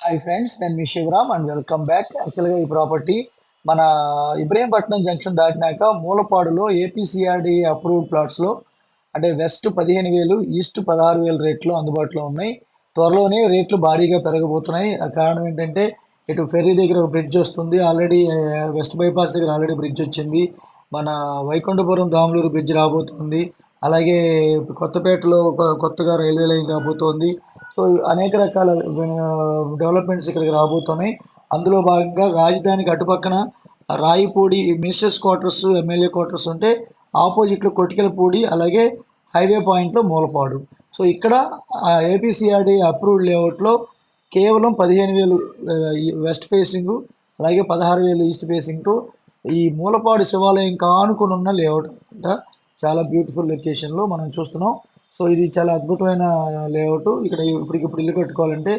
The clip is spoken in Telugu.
హాయ్ ఫ్రెండ్స్, నేను మీ శివరామ్ అండ్ వెల్కమ్ బ్యాక్. యాక్చువల్‌గా ఈ ప్రాపర్టీ మన ఇబ్రహీంపట్నం జంక్షన్ దాటినాక మూలపాడులో ఏపీసీఆర్‌డీ అప్రూవ్డ్ ప్లాట్స్‌లో అంటే వెస్ట్ 15,000, ఈస్ట్ 16,000 రేట్లు అందుబాటులో ఉన్నాయి. త్వరలోనే రేట్లు భారీగా పెరగబోతున్నాయి. ఆ కారణం ఏంటంటే ఇటు ఫెర్రీ దగ్గర ఒక బ్రిడ్జ్ వస్తుంది. ఆల్రెడీ వెస్ట్ బైపాస్ దగ్గర ఆల్రెడీ బ్రిడ్జ్ వచ్చింది. మన వైకుంఠపురం దామలూరు బ్రిడ్జ్ రాబోతుంది. అలాగే కొత్తపేటలో కొత్తగా రైల్వే లైన్ రాబోతోంది. సో అనేక రకాల డెవలప్మెంట్స్ ఇక్కడికి రాబోతున్నాయి. అందులో భాగంగా రాజధానికి అటుపక్కన రాయిపూడి మినిస్టర్స్ క్వార్టర్స్, ఎమ్మెల్యే క్వార్టర్స్ ఉంటే ఆపోజిట్లో కొటికెలపూడి, అలాగే హైవే పాయింట్లో మూలపాడు. సో ఇక్కడ ఏపీసీఆర్డీ అప్రూవ్డ్ లేఅవుట్లో కేవలం 15,000 వెస్ట్ ఫేసింగ్, అలాగే 16,000 ఈస్ట్ ఫేసింగ్తో ఈ మూలపాడు శివాలయం కానుకొని ఉన్న లేఅవుట్ అంట. చాలా బ్యూటిఫుల్ లొకేషన్లో మనం చూస్తున్నాం. సో ఇది చాలా అద్భుతమైన లేఅవుట్. ఇక్కడ ఇప్పటికిప్పుడు ఇల్లు కట్టుకోవాలంటే